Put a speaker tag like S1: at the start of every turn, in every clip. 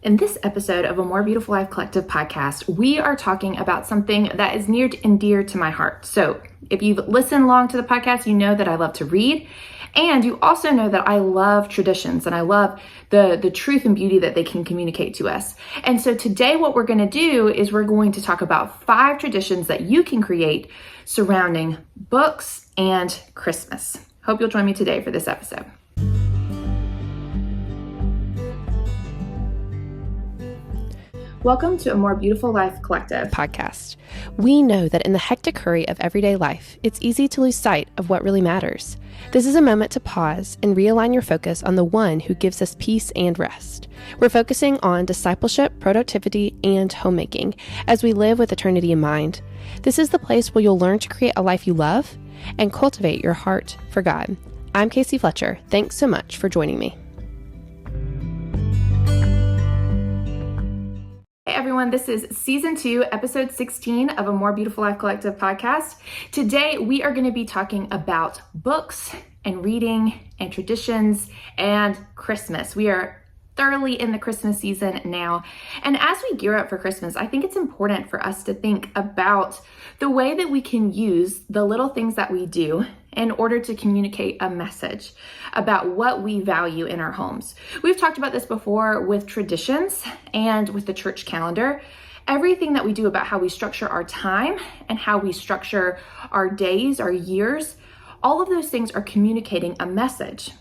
S1: In this episode of a More Beautiful Life Collective podcast, we are talking about something that is near and dear to my heart. So if you've listened along to the podcast, you know that I love to read, and you also know that I love traditions and I love the truth and beauty that they can communicate to us. And so today what we're going to do is we're going to talk about 5 traditions that you can create surrounding books and Christmas. Hope you'll join me today for this episode. Welcome to a More Beautiful Life Collective
S2: podcast. We know that in the hectic hurry of everyday life, it's easy to lose sight of what really matters. This is a moment to pause and realign your focus on the one who gives us peace and rest. We're focusing on discipleship, productivity, and homemaking as we live with eternity in mind. This is the place where you'll learn to create a life you love and cultivate your heart for God. I'm Casey Fletcher. Thanks so much for joining me.
S1: Hey everyone, this is season 2, episode 16 of a More Beautiful Life Collective podcast. Today we are going to be talking about books and reading and traditions and Christmas. We are thoroughly in the Christmas season now. And as we gear up for Christmas, I think it's important for us to think about the way that we can use the little things that we do in order to communicate a message about what we value in our homes. We've talked about this before with traditions and with the church calendar. Everything that we do about how we structure our time and how we structure our days, our years, all of those things are communicating a message.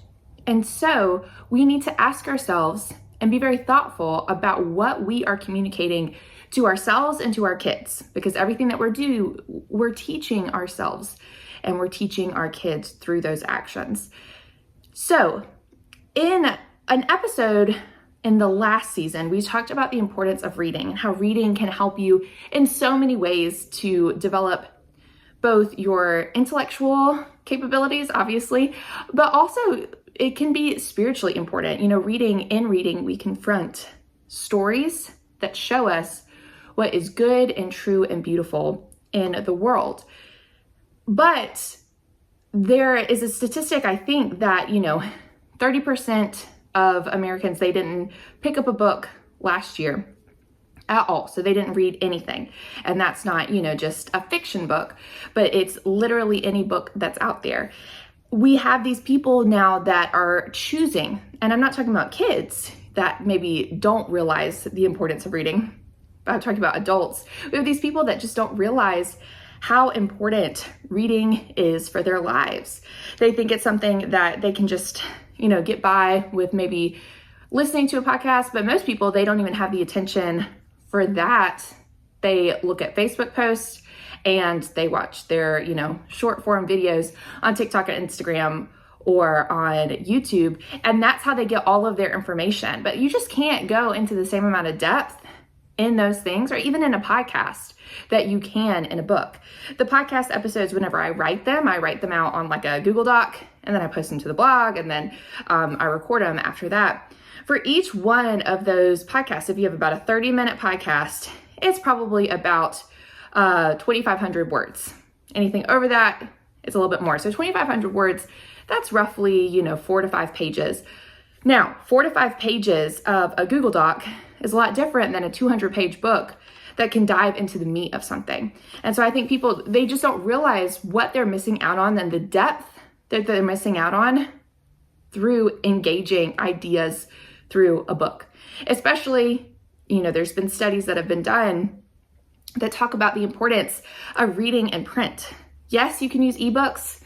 S1: And so we need to ask ourselves and be very thoughtful about what we are communicating to ourselves and to our kids, because everything that we're teaching ourselves and we're teaching our kids through those actions. So in an episode in the last season, we talked about the importance of reading and how reading can help you in so many ways to develop both your intellectual capabilities, obviously, but also it can be spiritually important. In reading, we confront stories that show us what is good and true and beautiful in the world. But there is a statistic, I think, that, 30% of Americans, they didn't pick up a book last year at all. So they didn't read anything. And that's not, just a fiction book, but it's literally any book that's out there. We have these people now that are choosing, and I'm not talking about kids that maybe don't realize the importance of reading, but I'm talking about adults. We have these people that just don't realize how important reading is for their lives. They think it's something that they can just, get by with maybe listening to a podcast, but most people, they don't even have the attention for that. They look at Facebook posts and they watch their, short form videos on TikTok and Instagram or on YouTube. And that's how they get all of their information. But you just can't go into the same amount of depth in those things, or even in a podcast, that you can in a book. The podcast episodes, whenever I write them out on like a Google Doc, and then I post them to the blog, and then I record them after that. For each one of those podcasts, if you have about a 30-minute podcast, it's probably about 2,500 words. Anything over that, it's a little bit more. So 2,500 words, that's roughly, 4 to 5 pages. Now, 4 to 5 pages of a Google Doc is a lot different than a 200-page book that can dive into the meat of something. And so I think people, they just don't realize what they're missing out on and the depth that they're missing out on through engaging ideas through a book. Especially, there's been studies that have been done that talk about the importance of reading in print. Yes, you can use ebooks.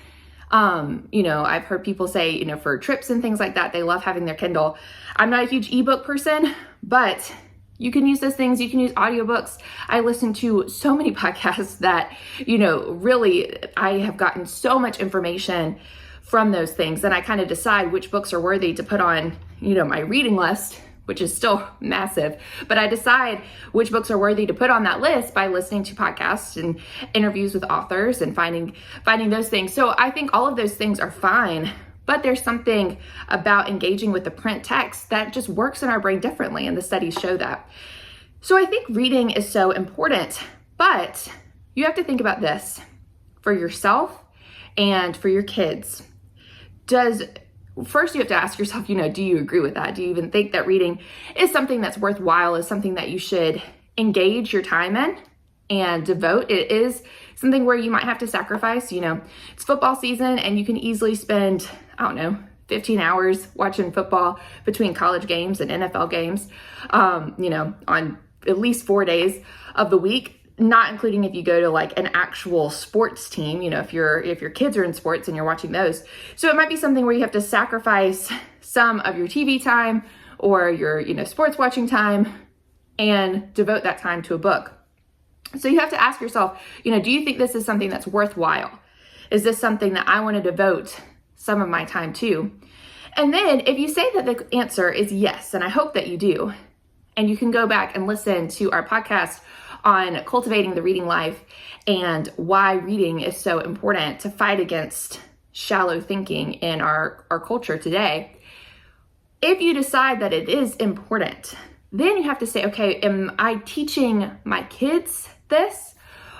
S1: I've heard people say, for trips and things like that, they love having their Kindle. I'm not a huge ebook person, but you can use those things. You can use audiobooks. I listen to so many podcasts that, really I have gotten so much information from those things. And I kind of decide which books are worthy to put on, my reading list, which is still massive, but I decide which books are worthy to put on that list by listening to podcasts and interviews with authors and finding those things. So I think all of those things are fine, but there's something about engaging with the print text that just works in our brain differently, and the studies show that. So I think reading is so important, but you have to think about this for yourself and for your kids. Does first you have to ask yourself, do you agree with that? Do you even think that reading is something that's worthwhile, is something that you should engage your time in and devote? It is something where you might have to sacrifice. It's football season and you can easily spend, 15 hours watching football between college games and NFL games, on at least 4 days of the week, not including if you go to like an actual sports team, if your kids are in sports and you're watching those. So it might be something where you have to sacrifice some of your TV time or your, sports watching time and devote that time to a book. So you have to ask yourself, do you think this is something that's worthwhile? Is this something that I want to devote some of my time to? And then if you say that the answer is yes, and I hope that you do, and you can go back and listen to our podcast on cultivating the reading life and why reading is so important to fight against shallow thinking in our culture today. If you decide that it is important, then you have to say, okay, am I teaching my kids this?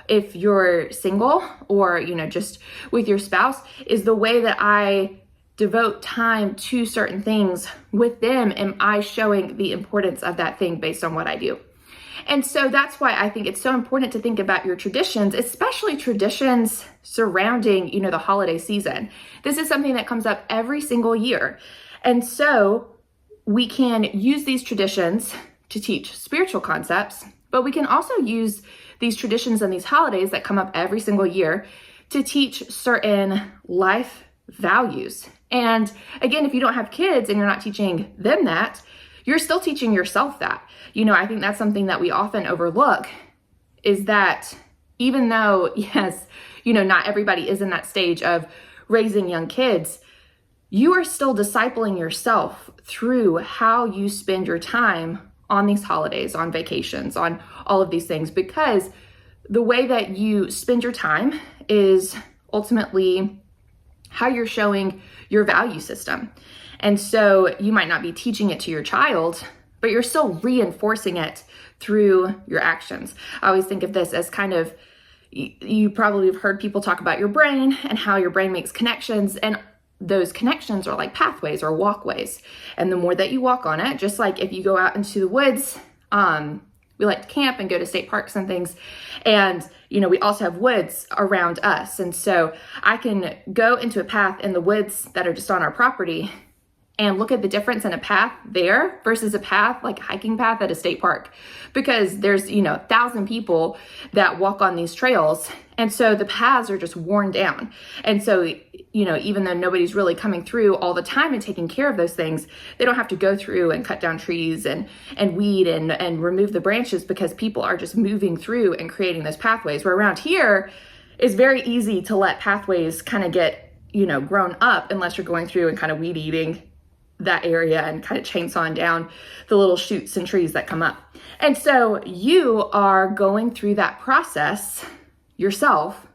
S1: If you're single or, just with your spouse, is the way that I devote time to certain things with them, am I showing the importance of that thing based on what I do? And so that's why I think it's so important to think about your traditions, especially traditions surrounding, the holiday season. This is something that comes up every single year. And so we can use these traditions to teach spiritual concepts, but we can also use these traditions and these holidays that come up every single year to teach certain life values. And again, if you don't have kids and you're not teaching them that, you're still teaching yourself that. I think that's something that we often overlook, is that even though, yes, not everybody is in that stage of raising young kids, you are still discipling yourself through how you spend your time on these holidays, on vacations, on all of these things, because the way that you spend your time is ultimately how you're showing your value system. And so you might not be teaching it to your child, but you're still reinforcing it through your actions. I always think of this as kind of, you probably have heard people talk about your brain and how your brain makes connections, and those connections are like pathways or walkways. And the more that you walk on it, just like if you go out into the woods, we like to camp and go to state parks and things. And, we also have woods around us. And so I can go into a path in the woods that are just on our property and look at the difference in a path there versus a path, like a hiking path at a state park, because there's, 1,000 people that walk on these trails. And so the paths are just worn down. And so, even though nobody's really coming through all the time and taking care of those things, they don't have to go through and cut down trees and weed and remove the branches, because people are just moving through and creating those pathways. Where around here is very easy to let pathways kind of get, grown up, unless you're going through and kind of weed eating that area and kind of chainsawing down the little shoots and trees that come up. And so you are going through that process yourself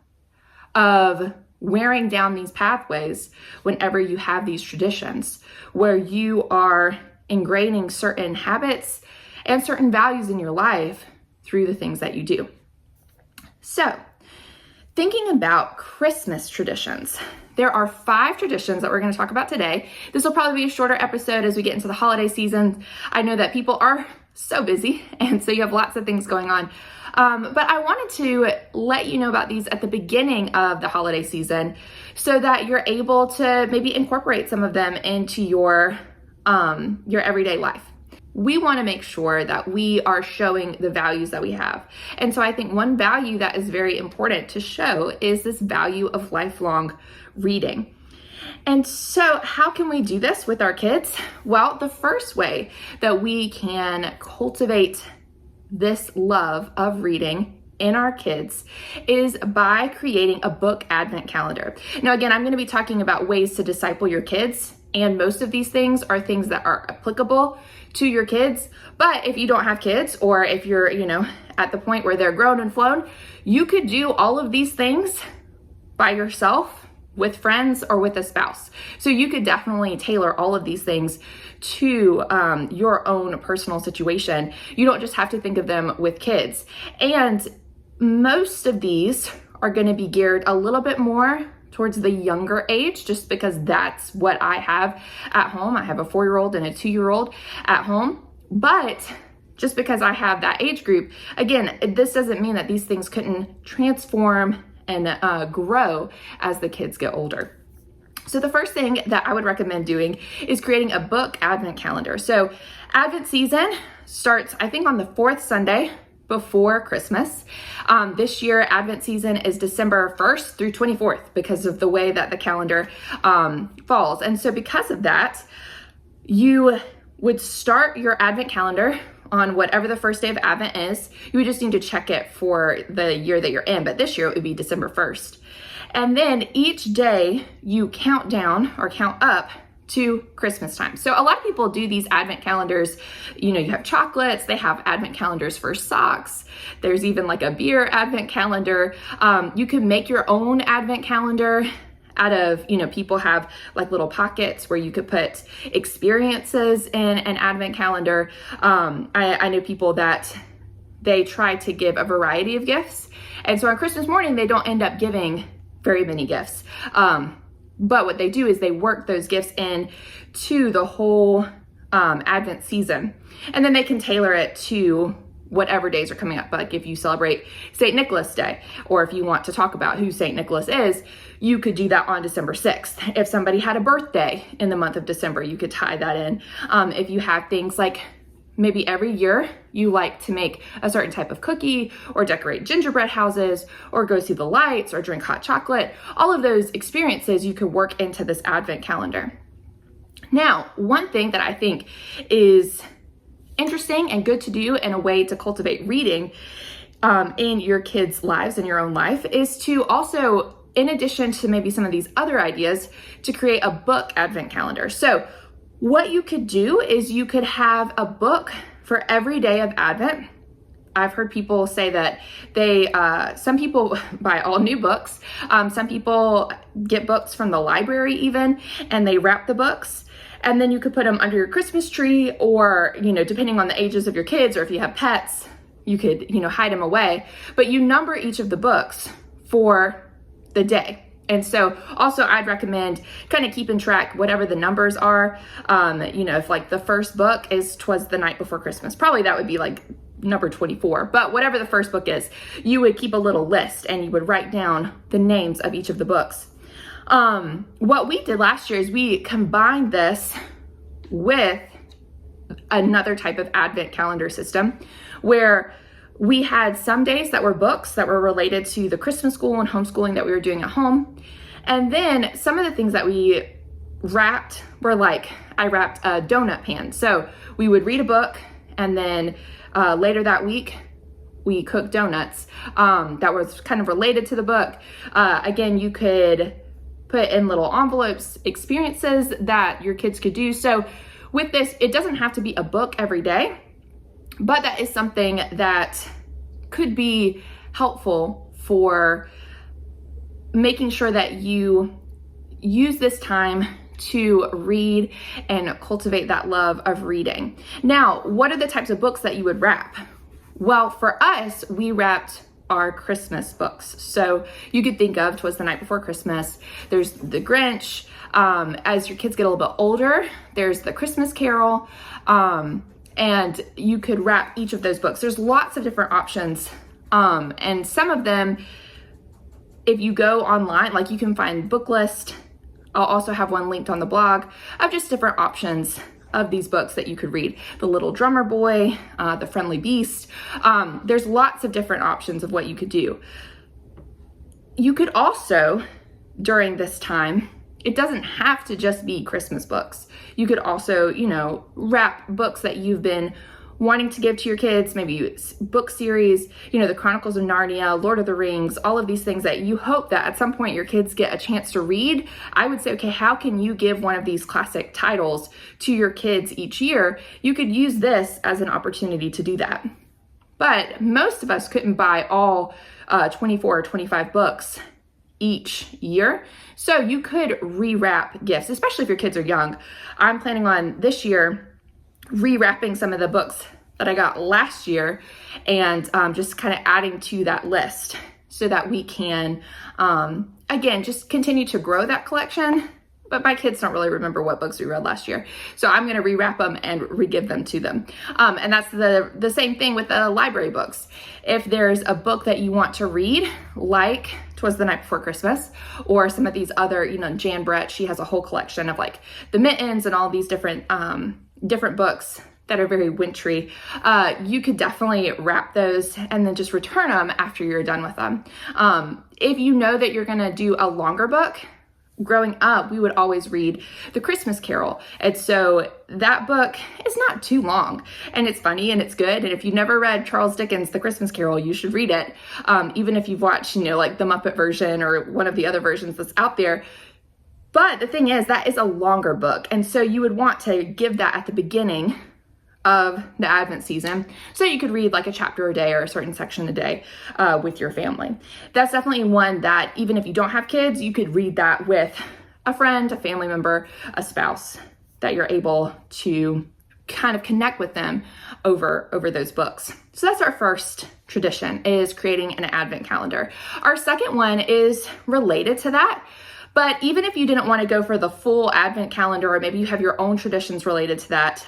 S1: of wearing down these pathways whenever you have these traditions, where you are ingraining certain habits and certain values in your life through the things that you do. So, thinking about Christmas traditions, there are 5 traditions that we're going to talk about today. This will probably be a shorter episode as we get into the holiday season. I know that people are so busy, and so you have lots of things going on. But I wanted to let you know about these at the beginning of the holiday season so that you're able to maybe incorporate some of them into your everyday life. We want to make sure that we are showing the values that we have. And so I think one value that is very important to show is this value of lifelong reading. And so how can we do this with our kids? Well, the first way that we can cultivate this love of reading in our kids is by creating a book advent calendar. Now, again, I'm going to be talking about ways to disciple your kids, and most of these things are things that are applicable to your kids. But if you don't have kids, or if you're, at the point where they're grown and flown, you could do all of these things by yourself, with friends, or with a spouse. So you could definitely tailor all of these things to your own personal situation. You don't just have to think of them with kids. And most of these are going to be geared a little bit more towards the younger age, just because that's what I have at home. I have a 4-year-old and a 2-year-old at home. But just because I have that age group, again, this doesn't mean that these things couldn't transform and grow as the kids get older. So the first thing that I would recommend doing is creating a book advent calendar. So Advent season starts, I think, on the 4th Sunday before Christmas. This year, Advent season is December 1st through 24th because of the way that the calendar falls. And so because of that, you would start your Advent calendar on whatever the first day of Advent is. You would just need to check it for the year that you're in, but this year it would be December 1st. And then each day you count down or count up to Christmas time. So a lot of people do these Advent calendars. You know, you have chocolates, they have Advent calendars for socks. There's even like a beer Advent calendar. You can make your own Advent calendar out of, you know, people have like little pockets where you could put experiences in an Advent calendar. I know people that they try to give a variety of gifts. And so on Christmas morning, they don't end up giving very many gifts. But what they do is they work those gifts in to the whole Advent season. And then they can tailor it to whatever days are coming up. Like if you celebrate St. Nicholas Day, or if you want to talk about who St. Nicholas is, you could do that on December 6th. If somebody had a birthday in the month of December, you could tie that in. If you have things like maybe every year you like to make a certain type of cookie or decorate gingerbread houses or go see the lights or drink hot chocolate, all of those experiences you could work into this Advent calendar. Now, one thing that I think is interesting and good to do in a way to cultivate reading in your kids' lives, in your own life, is to also, in addition to maybe some of these other ideas, to create a book Advent calendar. So what you could do is you could have a book for every day of Advent. I've heard people say that some people buy all new books. Some people get books from the library even, and they wrap the books. And then you could put them under your Christmas tree, or, you know, depending on the ages of your kids, or if you have pets, you could, you know, hide them away. But you number each of the books for the day. And so also I'd recommend kind of keeping track whatever the numbers are. You know, if like the first book is 'Twas the Night Before Christmas, probably that would be like number 24. But whatever the first book is, you would keep a little list and you would write down the names of each of the books. What we did last year is we combined this with another type of Advent calendar system where we had some days that were books that were related to the Christmas school and homeschooling that we were doing at home. And then some of the things that we wrapped were like, I wrapped a donut pan. So we would read a book, and then later that week, we cooked donuts that was kind of related to the book. Again, you could put in little envelopes, experiences that your kids could do. So with this, it doesn't have to be a book every day, but that is something that could be helpful for making sure that you use this time to read and cultivate that love of reading. Now, what are the types of books that you would wrap? Well, for us, we wrapped our Christmas books. So you could think of 'Twas the Night Before Christmas. There's The Grinch. As your kids get a little bit older, there's The Christmas Carol. And you could wrap each of those books. There's lots of different options. And some of them, if you go online, like you can find book list. I'll also have one linked on the blog of just different options of these books that you could read. The Little Drummer Boy, The Friendly Beast. There's lots of different options of what you could do. You could also, during this time, it doesn't have to just be Christmas books. You could also, you know, wrap books that you've been wanting to give to your kids, maybe book series, you know, the Chronicles of Narnia, Lord of the Rings, all of these things that you hope that at some point your kids get a chance to read. I would say, okay, how can you give one of these classic titles to your kids each year? You could use this as an opportunity to do that. But most of us couldn't buy all 24 or 25 books each year. So you could rewrap gifts, especially if your kids are young. I'm planning on this year rewrapping some of the books that I got last year and just kind of adding to that list so that we can again, just continue to grow that collection. But my kids don't really remember what books we read last year. So I'm going to rewrap them and re-give them to them. And that's the same thing with the library books. If there's a book that you want to read, like 'Twas the Night Before Christmas, or some of these other, Jan Brett, she has a whole collection of like the Mittens and all these different books that are very wintry. You could definitely wrap those and then just return them after you're done with them. If you know that you're going to do a longer book, growing up, we would always read The Christmas Carol. And so that book is not too long, and it's funny and it's good. And if you've never read Charles Dickens' The Christmas Carol, you should read it. Even if you've watched, like the Muppet version or one of the other versions that's out there. But the thing is, that is a longer book. And so you would want to give that at the beginning of the Advent season, so you could read like a chapter a day or a certain section a day with your family. That's definitely one that even if you don't have kids, you could read that with a friend, a family member, a spouse, that you're able to kind of connect with them over those books. So that's our first tradition, is creating an Advent calendar. Our second one is related to that. But even if you didn't want to go for the full Advent calendar, or maybe you have your own traditions related to that,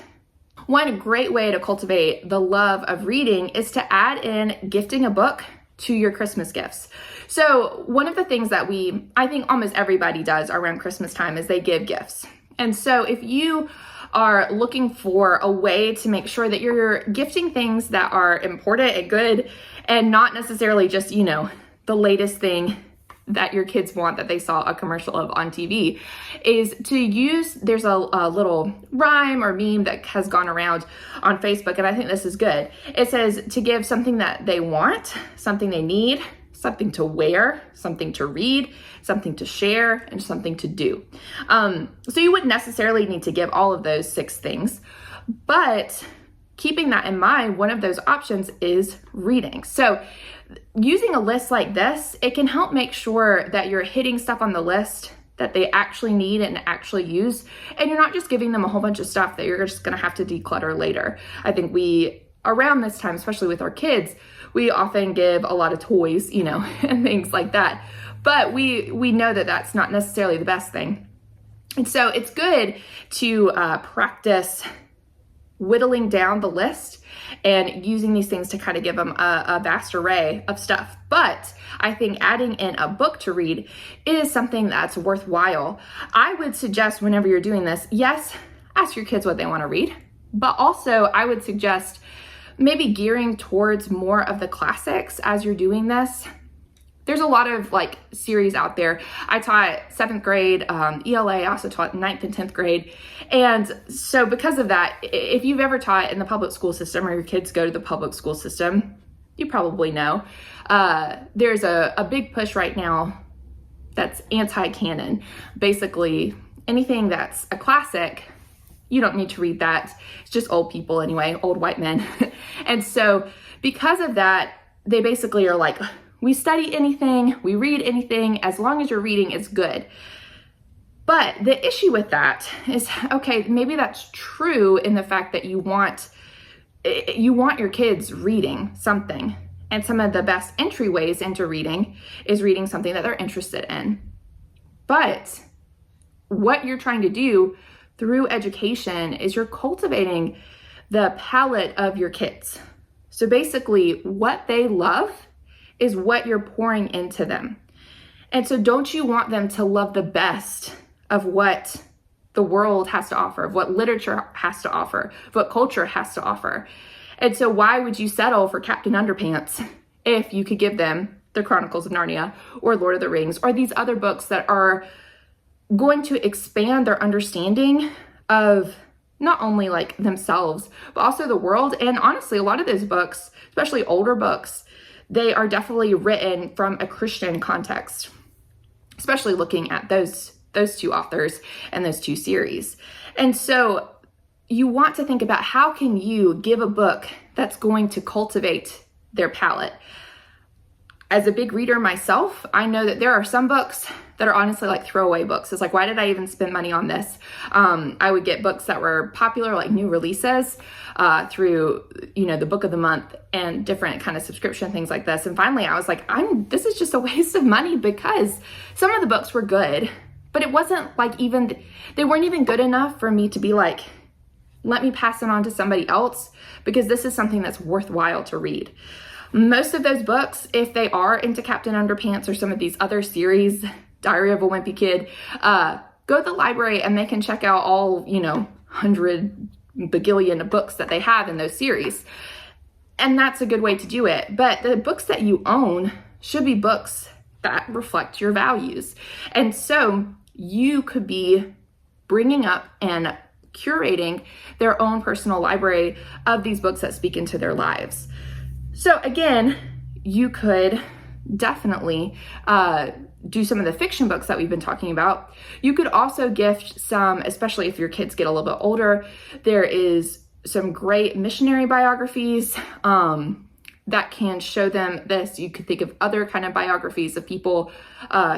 S1: one great way to cultivate the love of reading is to add in gifting a book to your Christmas gifts. So one of the things that I think almost everybody does around Christmas time is they give gifts. And so if you are looking for a way to make sure that you're gifting things that are important and good, and not necessarily just, the latest thing that your kids want that they saw a commercial of on TV, is to use, there's a little rhyme or meme that has gone around on Facebook, and I think this is good. It says to give something that they want, something they need, something to wear, something to read, something to share, and something to do. So you wouldn't necessarily need to give all of those 6 things, but keeping that in mind, one of those options is reading. So using a list like this, it can help make sure that you're hitting stuff on the list that they actually need and actually use, and you're not just giving them a whole bunch of stuff that you're just going to have to declutter later. I think around this time, especially with our kids, we often give a lot of toys, and things like that. But we know that that's not necessarily the best thing. And so it's good to practice whittling down the list and using these things to kind of give them a vast array of stuff. But I think adding in a book to read is something that's worthwhile. I would suggest whenever you're doing this, yes, ask your kids what they want to read, but also I would suggest maybe gearing towards more of the classics as you're doing this. There's a lot of series out there. I taught 7th grade ELA. I also taught 9th and 10th grade. And so because of that, if you've ever taught in the public school system, or your kids go to the public school system, you probably know. There's a big push right now that's anti-canon. Basically, anything that's a classic, you don't need to read that. It's just old people anyway, old white men. And so because of that, they basically are like, we study anything, we read anything, as long as you're reading, it's good. But the issue with that is, okay, maybe that's true in the fact that you want your kids reading something. And some of the best entryways into reading is reading something that they're interested in. But what you're trying to do through education is you're cultivating the palate of your kids. So basically, what they love is what you're pouring into them. And so don't you want them to love the best of what the world has to offer, of what literature has to offer, of what culture has to offer? And so why would you settle for Captain Underpants if you could give them the Chronicles of Narnia or Lord of the Rings or these other books that are going to expand their understanding of not only themselves, but also the world? And honestly, a lot of those books, especially older books, they are definitely written from a Christian context, especially looking at those 2 authors and those 2 series. And so you want to think about, how can you give a book that's going to cultivate their palate? As a big reader myself, I know that there are some books that are honestly like throwaway books. It's like, why did I even spend money on this? I would get books that were popular, like new releases, through, the book of the month and different kind of subscription things like this. And finally I was like, this is just a waste of money, because some of the books were good, but it wasn't like they weren't even good enough for me to be like, let me pass it on to somebody else, because this is something that's worthwhile to read. Most of those books, if they are into Captain Underpants or some of these other series, Diary of a Wimpy Kid, go to the library and they can check out all, 100 bagillion books that they have in those series. And that's a good way to do it. But the books that you own should be books that reflect your values. And so you could be bringing up and curating their own personal library of these books that speak into their lives. So again, you could definitely do some of the fiction books that we've been talking about. You could also gift some, especially if your kids get a little bit older, there is some great missionary biographies that can show them this. You could think of other kind of biographies of people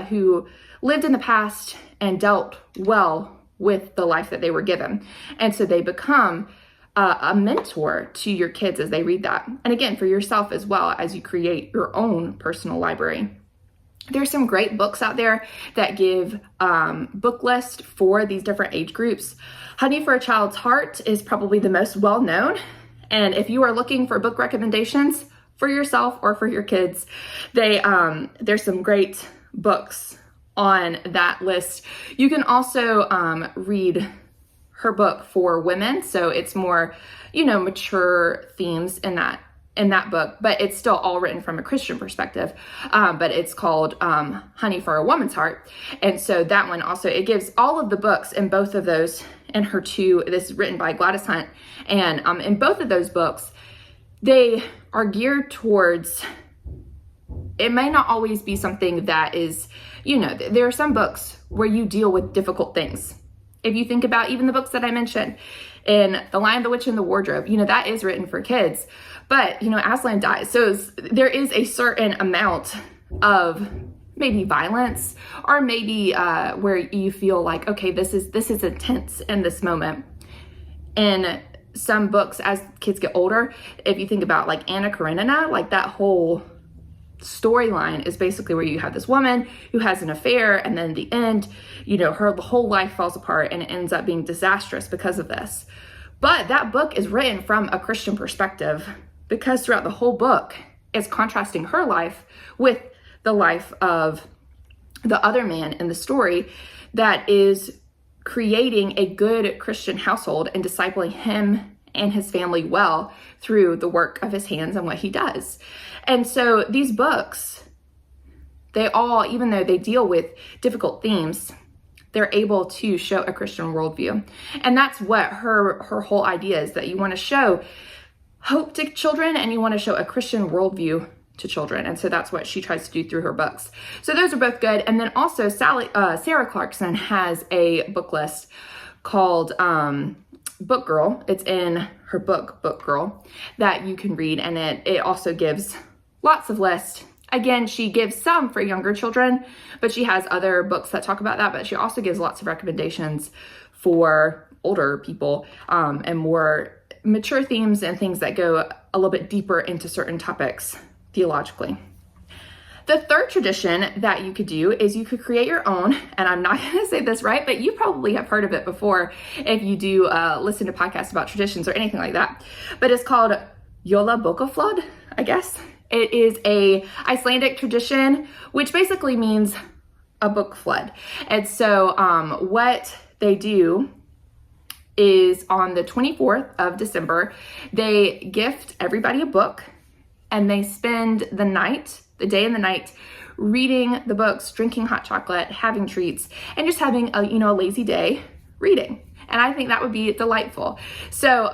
S1: who lived in the past and dealt well with the life that they were given. And so they become a mentor to your kids as they read that. And again, for yourself as well, as you create your own personal library. There's some great books out there that give book lists for these different age groups. Honey for a Child's Heart is probably the most well-known. And if you are looking for book recommendations for yourself or for your kids, there's some great books on that list. You can also read her book for women, so it's more, mature themes in that book, but it's still all written from a Christian perspective. But it's called Honey for a Woman's Heart, and so that one also, it gives all of the books in both of those, and her two. This is written by Gladys Hunt, and in both of those books, they are geared towards. It may not always be something that is, there are some books where you deal with difficult things. If you think about even the books that I mentioned in The Lion, the Witch, and the Wardrobe, that is written for kids. But, Aslan dies. So there is a certain amount of maybe violence, or maybe where you feel like, okay, this is intense in this moment. In some books, as kids get older, if you think about like Anna Karenina, like that whole storyline is basically where you have this woman who has an affair, and then in the end, her whole life falls apart and it ends up being disastrous because of this. But that book is written from a Christian perspective, because throughout the whole book, it's contrasting her life with the life of the other man in the story that is creating a good Christian household and discipling him and his family well through the work of his hands and what he does. And so these books, they all, even though they deal with difficult themes, they're able to show a Christian worldview. And that's what her whole idea is, that you want to show hope to children and you want to show a Christian worldview to children. And so that's what she tries to do through her books. So those are both good. And then also Sarah Clarkson has a book list called Book Girl. It's in her book, Book Girl, that you can read. And it also gives lots of lists. Again, she gives some for younger children, but she has other books that talk about that. But she also gives lots of recommendations for older people and more mature themes and things that go a little bit deeper into certain topics theologically. The third tradition that you could do is you could create your own, and I'm not going to say this right, but you probably have heard of it before if you do listen to podcasts about traditions or anything like that. But it's called Jólabókaflóð, I guess. It is a Icelandic tradition, which basically means a book flood. And so what they do is on the 24th of December, they gift everybody a book, and they spend the day and the night, reading the books, drinking hot chocolate, having treats, and just having a lazy day reading. And I think that would be delightful. So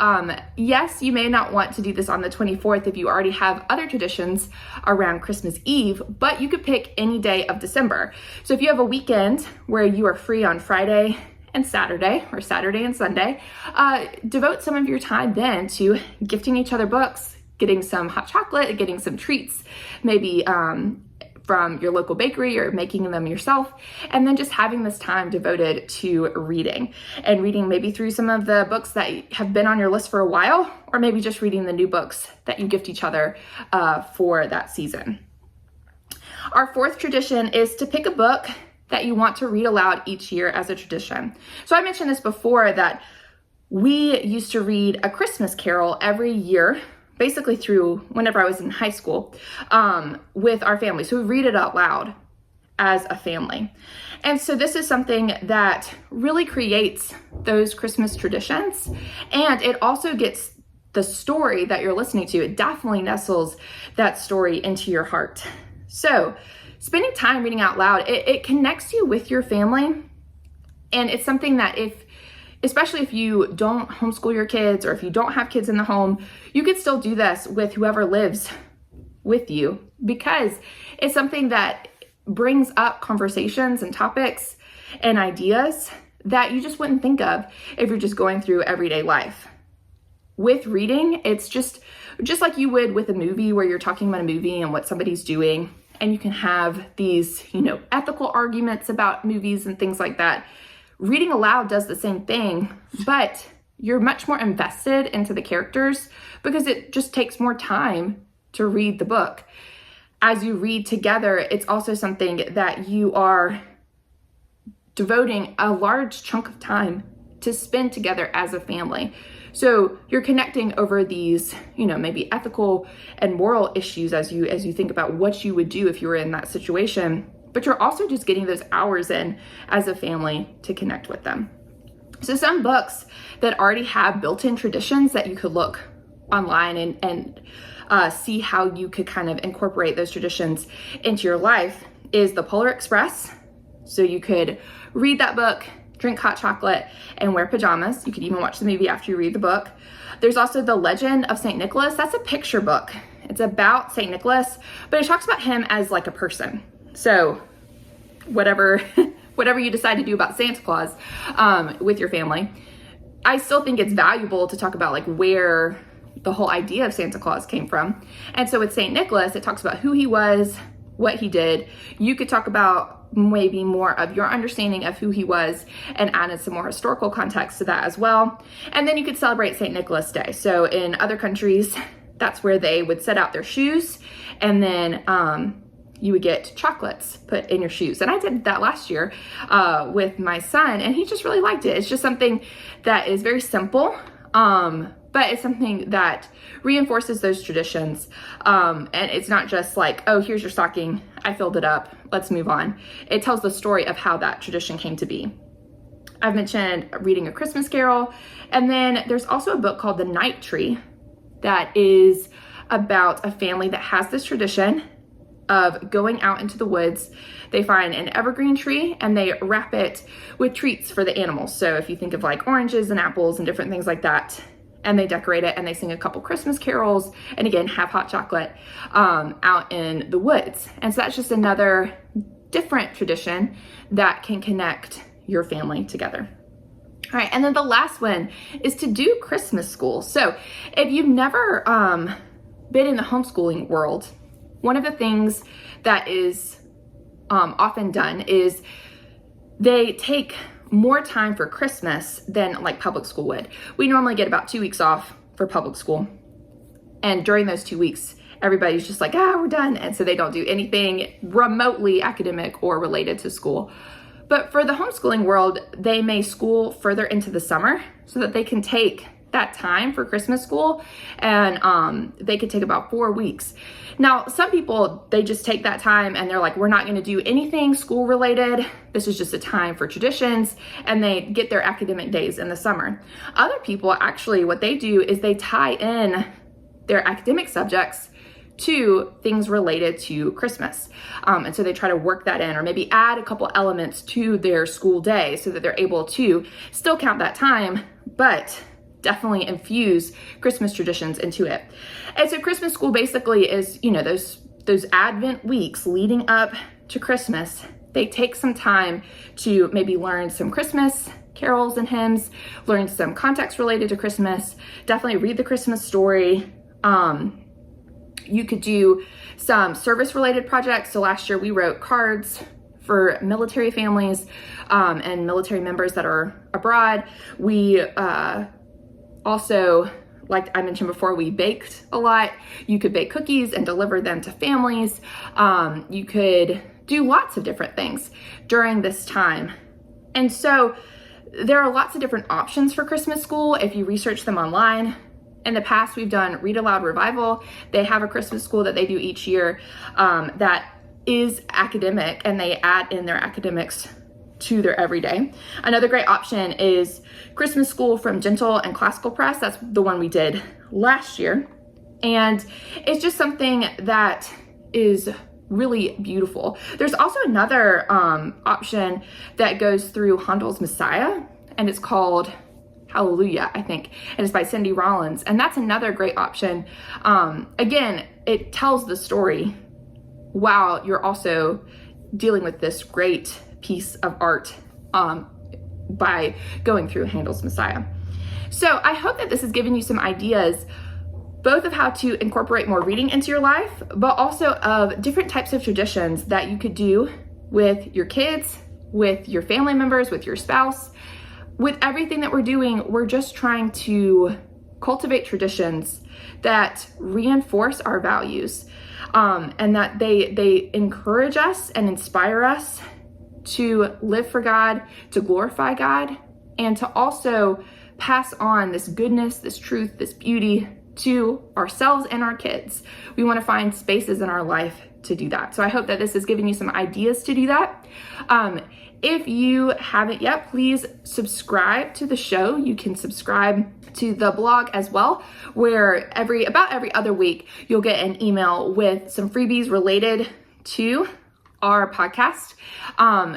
S1: yes, you may not want to do this on the 24th if you already have other traditions around Christmas Eve, but you could pick any day of December. So if you have a weekend where you are free on Friday and Saturday, or Saturday and Sunday, devote some of your time then to gifting each other books, getting some hot chocolate, getting some treats, maybe from your local bakery or making them yourself, and then just having this time devoted to reading, and reading maybe through some of the books that have been on your list for a while, or maybe just reading the new books that you gift each other for that season. Our fourth tradition is to pick a book that you want to read aloud each year as a tradition. So I mentioned this before, that we used to read A Christmas Carol every year, basically through whenever I was in high school, with our family. So we read it out loud as a family. And so this is something that really creates those Christmas traditions. And it also gets the story that you're listening to, it definitely nestles that story into your heart. So spending time reading out loud, it connects you with your family. And it's something that especially if you don't homeschool your kids, or if you don't have kids in the home, you could still do this with whoever lives with you, because it's something that brings up conversations and topics and ideas that you just wouldn't think of if you're just going through everyday life. With reading, it's just like you would with a movie, where you're talking about a movie and what somebody's doing, and you can have these, ethical arguments about movies and things like that. Reading aloud does the same thing, but you're much more invested into the characters because it just takes more time to read the book. As you read together, it's also something that you are devoting a large chunk of time to spend together as a family. So you're connecting over these, maybe ethical and moral issues as you think about what you would do if you were in that situation. But you're also just getting those hours in as a family to connect with them. So some books that already have built-in traditions that you could look online and see how you could kind of incorporate those traditions into your life is The Polar Express. So you could read that book, drink hot chocolate, and wear pajamas. You could even watch the movie after you read the book. There's also The Legend of St. Nicholas. That's a picture book. It's about St. Nicholas, but it talks about him as like a person. So whatever you decide to do about Santa Claus with your family, I still think it's valuable to talk about like where the whole idea of Santa Claus came from. And so with St. Nicholas, it talks about who he was, what he did. You could talk about maybe more of your understanding of who he was and added some more historical context to that as well. And then you could celebrate St. Nicholas Day. So in other countries, that's where they would set out their shoes, and then you would get chocolates put in your shoes. And I did that last year with my son, and he just really liked it. It's just something that is very simple, but it's something that reinforces those traditions. And it's not just like, oh, here's your stocking, I filled it up, let's move on. It tells the story of how that tradition came to be. I've mentioned reading A Christmas Carol, and then there's also a book called The Night Tree that is about a family that has this tradition of going out into the woods. They find an evergreen tree and they wrap it with treats for the animals. So if you think of like oranges and apples and different things like that, and they decorate it and they sing a couple Christmas carols, and again, have hot chocolate out in the woods. And so that's just another different tradition that can connect your family together. All right, and then the last one is to do Christmas school. So if you've never been in the homeschooling world, one of the things that is often done is they take more time for Christmas than like public school would. We normally get about 2 weeks off for public school. And during those 2 weeks, everybody's just like, we're done. And so they don't do anything remotely academic or related to school. But for the homeschooling world, they may school further into the summer so that they can take that time for Christmas school, and they could take about 4 weeks. Now, some people, they just take that time and they're like, we're not going to do anything school related. This is just a time for traditions, and they get their academic days in the summer. Other people, actually, what they do is they tie in their academic subjects to things related to Christmas. And so they try to work that in, or maybe add a couple elements to their school day so that they're able to still count that time, but definitely infuse Christmas traditions into it. And so Christmas school basically is, those Advent weeks leading up to Christmas. They take some time to maybe learn some Christmas carols and hymns, learn some context related to Christmas, definitely read the Christmas story, You could do some service-related projects. So last year we wrote cards for military families and military members that are abroad. We also, like I mentioned before, we baked a lot. You could bake cookies and deliver them to families. You could do lots of different things during this time. And so there are lots of different options for Christmas school if you research them online. In the past, we've done Read Aloud Revival. They have a Christmas school that they do each year that is academic, and they add in their academics to their everyday. Another great option is Christmas School from Gentle and Classical Press. That's the one we did last year. And it's just something that is really beautiful. There's also another option that goes through Handel's Messiah, and it's called Hallelujah, I think, and it's by Cindy Rollins. And that's another great option. Again, it tells the story while you're also dealing with this great piece of art by going through Handel's Messiah. So I hope that this has given you some ideas, both of how to incorporate more reading into your life, but also of different types of traditions that you could do with your kids, with your family members, with your spouse. With everything that we're doing, we're just trying to cultivate traditions that reinforce our values, and that they encourage us and inspire us to live for God, to glorify God, and to also pass on this goodness, this truth, this beauty to ourselves and our kids. We want to find spaces in our life to do that. So I hope that this has given you some ideas to do that. If you haven't yet, please subscribe to the show. You can subscribe to the blog as well, where about every other week, you'll get an email with some freebies related to our podcast.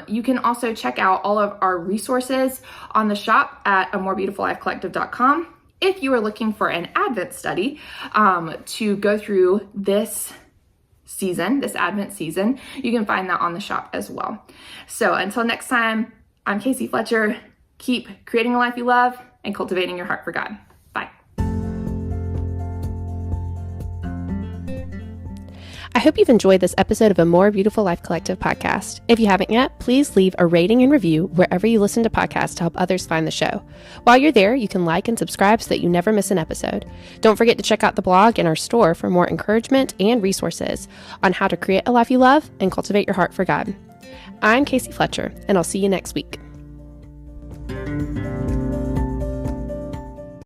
S1: You can also check out all of our resources on the shop at amorebeautifullifecollective.com. If you are looking for an Advent study to go through this Advent season, you can find that on the shop as well. So until next time, I'm Casey Fletcher. Keep creating a life you love and cultivating your heart for God. Bye.
S2: I hope you've enjoyed this episode of A More Beautiful Life Collective podcast. If you haven't yet, please leave a rating and review wherever you listen to podcasts to help others find the show. While you're there, you can like and subscribe so that you never miss an episode. Don't forget to check out the blog and our store for more encouragement and resources on how to create a life you love and cultivate your heart for God. I'm Casey Fletcher, and I'll see you next week.